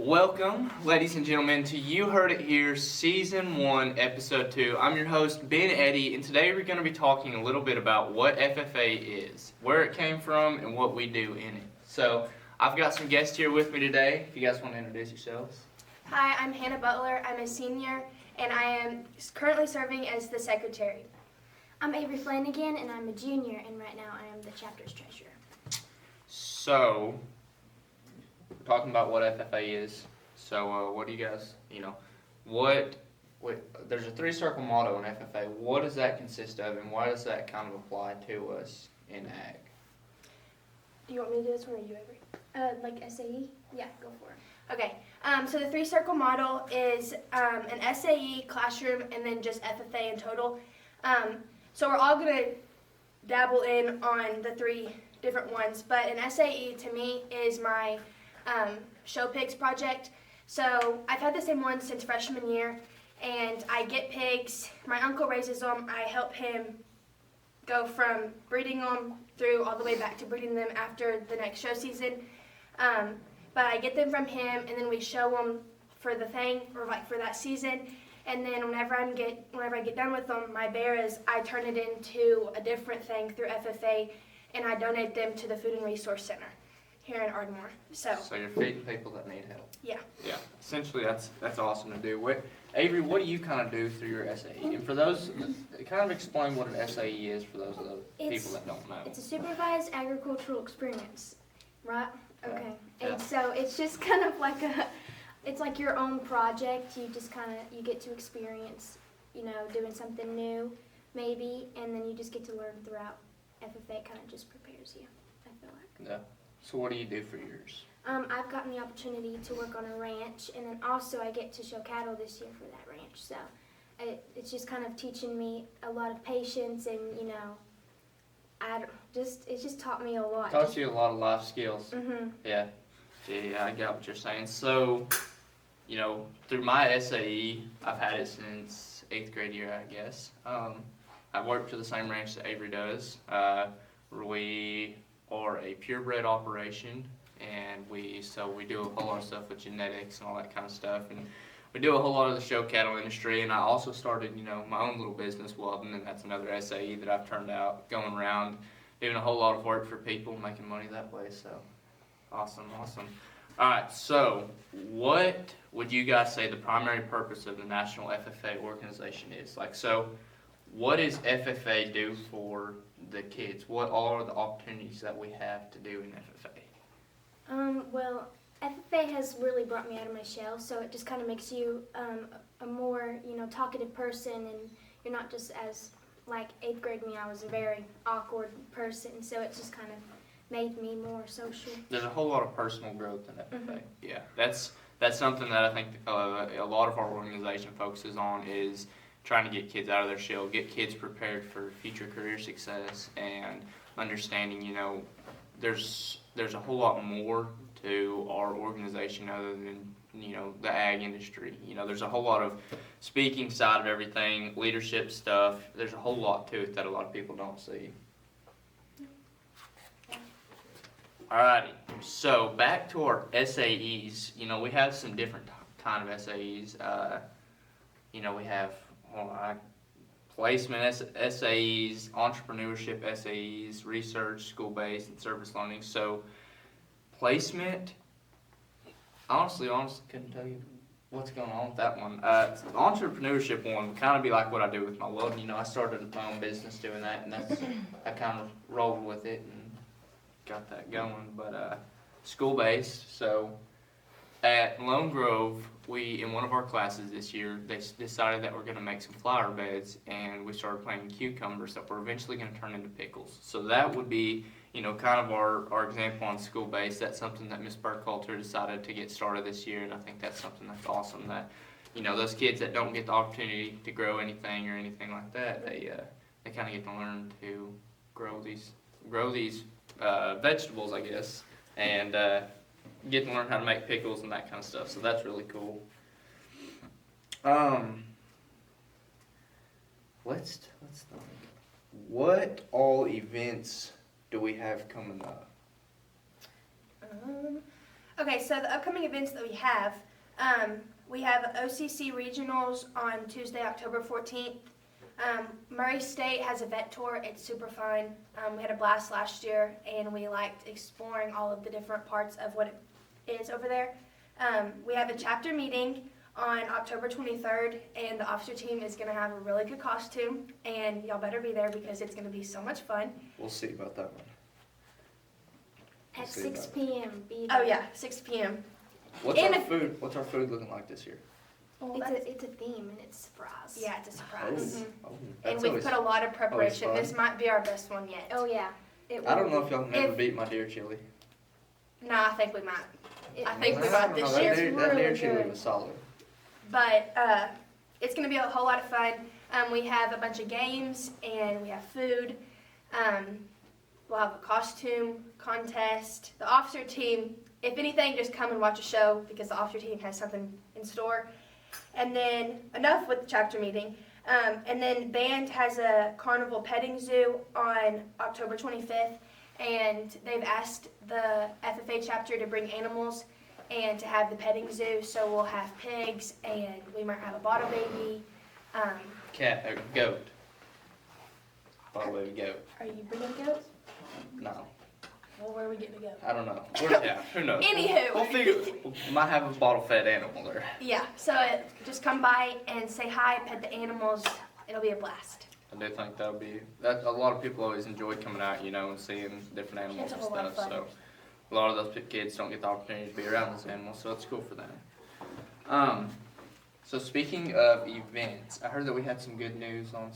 Welcome, ladies and gentlemen, to You Heard It Here, Season 1, Episode 2. I'm your host, Ben Eddy, and today we're going to be talking a little bit about what FFA is, where it came from, and what we do in it. So, I've got some guests here with me today. If you guys want to introduce yourselves. Hi, I'm Hannah Butler. I'm a senior, and I am currently serving as the secretary. I'm Avery Flanagan, and I'm a junior, and right now I am the chapter's treasurer. So, we're talking about what FFA is. So, what do you guys, there's a three-circle motto in FFA. What does that consist of, and why does that kind of apply to us in ag? Do you want me to do this one, or you, Avery? Like SAE? Yeah, go for it. Okay, so the three-circle model is an SAE, classroom, and then just FFA in total. So we're all going to dabble in on the three different ones, but an SAE to me is my show pigs project. So I've had the same one since freshman year, and I get pigs. My uncle raises them. I help him go from breeding them through all the way back to breeding them after the next show season. But I get them from him, and then we show them for the thing, or like for that season. And then whenever I get done with them, my bears, I turn it into a different thing through FFA, and I donate them to the Food and Resource Center here in Ardmore. So you're feeding people that need help. Yeah. Yeah. Essentially, that's awesome to do. Avery, what do you kind of do through your SAE? And for those, kind of explain what an SAE is for those of the people that don't know. It's a supervised agricultural experience, right? Yeah. Okay. Yeah. And so it's just kind of like it's like your own project. You just you get to experience, doing something new, maybe, and then you just get to learn throughout. FFA kind of just prepares you, I feel like. Yeah. So what do you do for yours? I've gotten the opportunity to work on a ranch, and then also I get to show cattle this year for that ranch. So it's just kind of teaching me a lot of patience, and it's just taught me a lot. Taught you a lot of life skills. Mhm. Yeah. Yeah, I got what you're saying. So, through my SAE, I've had it since 8th grade year, I guess. I've worked for the same ranch that Avery does. We are a purebred operation, and we do a whole lot of stuff with genetics and all that kind of stuff. And we do a whole lot of the show cattle industry, and I also started, my own little business, Weldon, and that's another SAE that I've turned out, going around, doing a whole lot of work for people, making money that way, so awesome. All right, so what would you guys say the primary purpose of the National FFA organization is? What does FFA do for the kids? What are the opportunities that we have to do in FFA? Well, FFA has really brought me out of my shell, so it just kind of makes you a more, talkative person, and you're not just as, like 8th grade me, I was a very awkward person, so it just kind of made me more social. There's a whole lot of personal growth in FFA. Mm-hmm. Yeah, that's something that I think a lot of our organization focuses on, is trying to get kids out of their shell, get kids prepared for future career success, and understanding, there's a whole lot more to our organization other than, the ag industry. There's a whole lot of speaking side of everything, leadership stuff. There's a whole lot to it that a lot of people don't see. Alrighty, so back to our SAEs. We have some different kind of SAEs. We have placement SAEs, entrepreneurship SAEs, research, school-based, and service learning. So placement, honestly couldn't tell you what's going on with that one. The entrepreneurship one would kind of be like what I do with my welding. I started my own business doing that, and I kind of rolled with it and got that going. But school-based, so at Lone Grove, in one of our classes this year, they decided that we're going to make some flower beds, and we started planting cucumbers that we're eventually going to turn into pickles. So that would be, kind of our example on school base. That's something that Miss Burkhalter decided to get started this year, and I think that's something that's awesome, that, those kids that don't get the opportunity to grow anything or anything like that, they kind of get to learn to grow these vegetables, I guess, and get to learn how to make pickles and that kind of stuff. So that's really cool. Let's think. What all events do we have coming up? Okay, so the upcoming events that we have OCC Regionals on Tuesday, October 14th. Murray State has a vet tour. It's super fun. We had a blast last year, and we liked exploring all of the different parts of what it is over there. We have a chapter meeting on October 23rd, and the officer team is going to have a really good costume, and y'all better be there because it's going to be so much fun. We'll see about that one. At see 6 about p.m. Be Oh there. yeah, 6 p.m. What's And our if- food? What's our food looking like this year? Well, It's a theme and it's a surprise. yeah, it's a surprise. Mhm. Oh, And that's we've always. put a lot of preparation. fun. This might be our best one yet. Oh yeah. It I don't will know if y'all can ever If- beat my deer chili. No, I think we might. be. It I think we is. got this That year. deer really chili good. was solid. But it's going to be a whole lot of fun. We have a bunch of games and we have food. We'll have a costume contest. The officer team, if anything, just come and watch a show because the officer team has something in store. And then enough with the chapter meeting. And then band has a carnival petting zoo on October 25th. And they've asked the FFA chapter to bring animals and to have the petting zoo. So we'll have pigs and we might have a bottle baby. Cat or goat. Probably a goat. Are you bringing goats? No, Well, where are we getting to go? I don't know. Yeah, who knows? Anywho. We'll figure. We might have a bottle fed animal there. Yeah, so just come by and say hi, pet the animals. It'll be a blast. I do think that'll be. That a lot of people always enjoy coming out, you know, and seeing different animals It's a and whole lot of stuff. fun. So a lot of those kids don't get the opportunity to be around those animals, so it's cool for them. So speaking of events, I heard that we had some good news on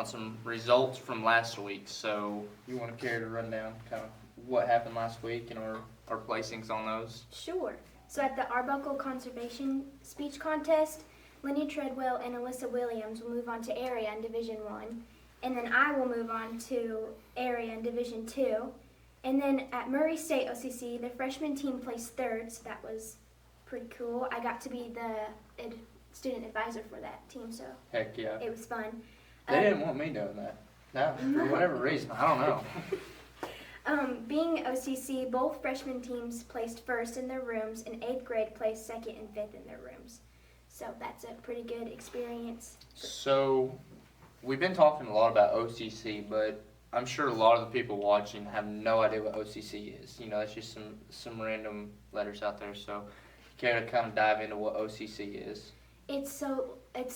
some results from last week. So you want to care to run down kind of what happened last week and our placings on those? Sure. So at the Arbuckle Conservation Speech Contest, Lenny Treadwell and Alyssa Williams will move on to area in Division 1. And then I will move on to area in Division 2. And then at Murray State OCC, the freshman team placed third, so that was pretty cool. I got to be the student advisor for that team, so Heck yeah. it was fun. They didn't want me doing that. No, for whatever reason, I don't know. Being OCC, both freshman teams placed first in their rooms, and 8th grade placed second and fifth in their rooms. So that's a pretty good experience. So, we've been talking a lot about OCC, but I'm sure a lot of the people watching have no idea what OCC is. You know, it's just some random letters out there. So, care to kind of dive into what OCC is? It's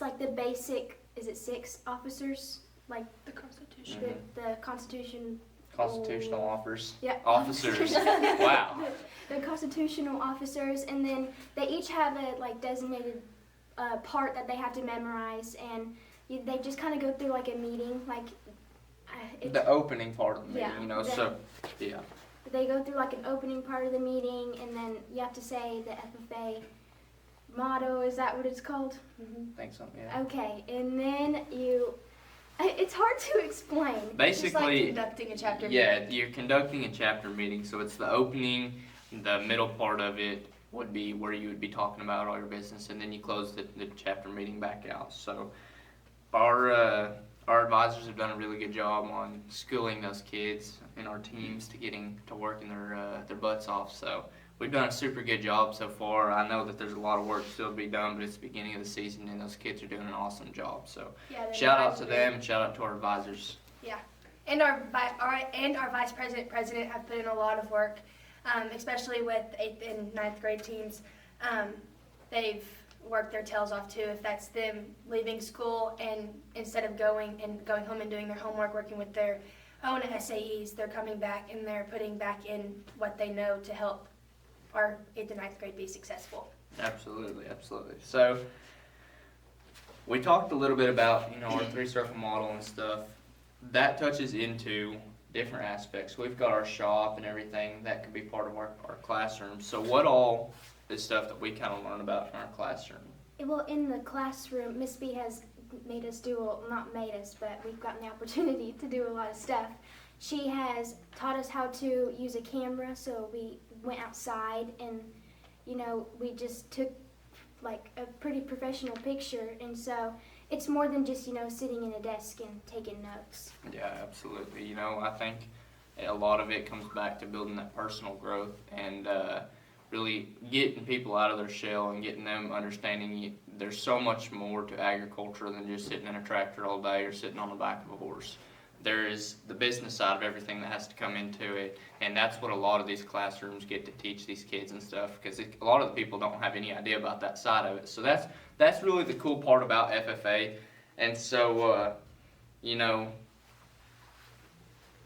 like the basic, is it 6 officers? Like The Constitution. the Constitution. Constitutional officers. Yeah. Officers. Wow. The constitutional officers, and then they each have a like designated part that they have to memorize, and they just kind of go through like a meeting, like The opening part of the meeting, Yeah, you know, the- so, yeah. they go through like an opening part of the meeting, and then you have to say the FFA motto. Is that what it's called? Think something, yeah. Okay, and then it's hard to explain. Just like Basically, conducting a chapter yeah, meeting. you're conducting a chapter meeting, so it's the opening, the middle part of it would be where you would be talking about all your business, and then you close the chapter meeting back out. So our advisors have done a really good job on schooling those kids and our teams to getting to working their butts off. So we've done a super good job so far. I know that there's a lot of work still to be done, but it's the beginning of the season, and those kids are doing an awesome job. So Yeah, the shout out to advisory. them, and shout out to our advisors. And our vice president have put in a lot of work, especially with 8th and 9th grade teams. They've worked their tails off too. If that's them leaving school and instead of going home and doing their homework, working with their own SAEs, they're coming back and they're putting back in what they know to help our 8th and 9th grade be successful. Absolutely, absolutely. So we talked a little bit about, you know, our 3-circle model and stuff. That touches into different aspects. We've got our shop and everything that could be part of our classroom. So what all is stuff that we kind of learn about in our classroom? Well, in the classroom, Miss B has made us not made us, but we've gotten the opportunity to do a lot of stuff. She has taught us how to use a camera, so we went outside and, you know, we just took like a pretty professional picture, and so it's more than just, you know, sitting in a desk and taking notes. Yeah, absolutely. You know, I think a lot of it comes back to building that personal growth and really getting people out of their shell and getting them understanding there's so much more to agriculture than just sitting in a tractor all day or sitting on the back of a horse. There is the business side of everything that has to come into it, and that's what a lot of these classrooms get to teach these kids and stuff, because a lot of the people don't have any idea about that side of it. So that's really the cool part about FFA. And so, you know,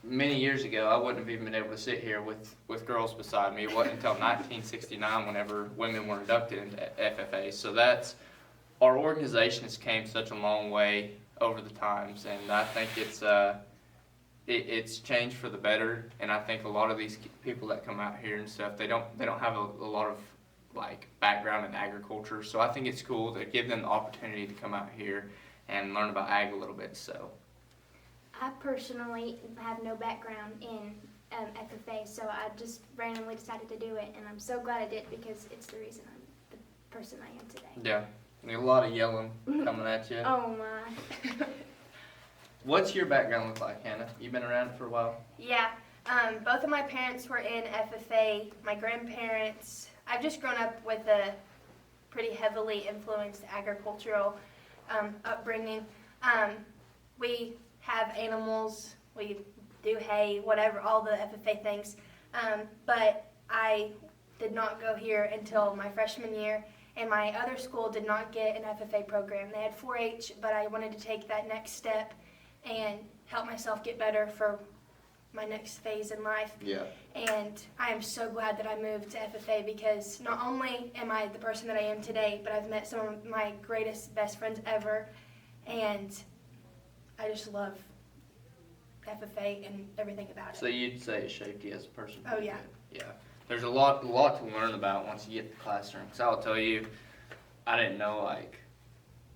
many years ago, I wouldn't have even been able to sit here with girls beside me. It wasn't until 1969 whenever women were inducted into FFA. So our organization has came such a long way over the times, and I think it's changed for the better. And I think a lot of these people that come out here and stuff, they don't have a lot of like background in agriculture. So I think it's cool to give them the opportunity to come out here and learn about ag a little bit. So I personally have no background in FFA, so I just randomly decided to do it, and I'm so glad I did because it's the reason I'm the person I am today. yeah, a lot of yelling coming at you. Oh my. What's your background look like, Hannah? You've been around for a while? Yeah, both of my parents were in FFA. My grandparents, I've just grown up with a pretty heavily influenced agricultural upbringing. We have animals, we do hay, whatever, all the FFA things. But I did not go here until my freshman year, and my other school did not get an FFA program. They had 4-H, but I wanted to take that next step and help myself get better for my next phase in life. Yeah. And I am so glad that I moved to FFA because not only am I the person that I am today, but I've met some of my greatest, best friends ever, and I just love FFA and everything about it. So you'd say it shaped you as a person? Oh, yeah. Yeah. There's a lot to learn about once you get to the classroom. Because I'll tell you, I didn't know like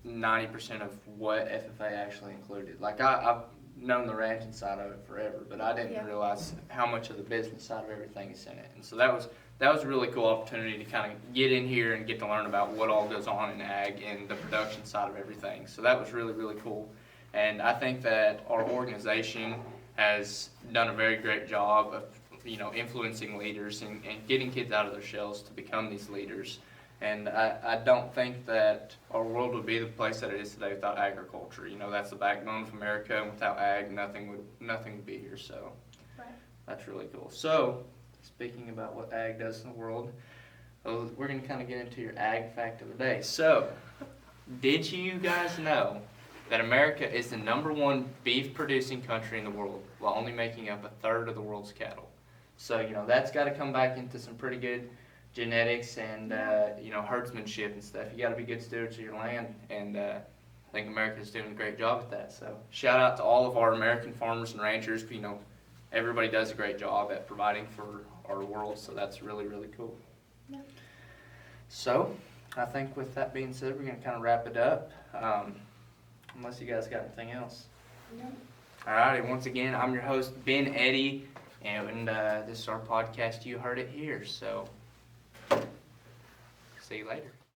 90% of what FFA actually included. Like I've known the ranching side of it forever, but I didn't realize how much of the business side of everything is in it. And so that was a really cool opportunity to kind of get in here and get to learn about what all goes on in ag and the production side of everything. So that was really, really cool. And I think that our organization has done a very great job of, you know, influencing leaders and getting kids out of their shells to become these leaders. And I don't think that our world would be the place that it is today without agriculture. You know, that's the backbone of America, and without ag, nothing would be here. So that's really cool. So speaking about what ag does in the world, we're going to kind of get into your ag fact of the day. So did you guys know that America is the #1 beef producing country in the world while only making up 1/3 of the world's cattle? So, you know, that's got to come back into some pretty good genetics and, you know, herdsmanship and stuff. You got to be good stewards of your land, and I think America's doing a great job at that. So shout out to all of our American farmers and ranchers. You know, everybody does a great job at providing for our world, so that's really, really cool. Yeah. So I think with that being said, we're going to kind of wrap it up, unless you guys got anything else. No. All righty, once again, I'm your host, Ben Eddy, and this is our podcast. You heard it here, so see you later.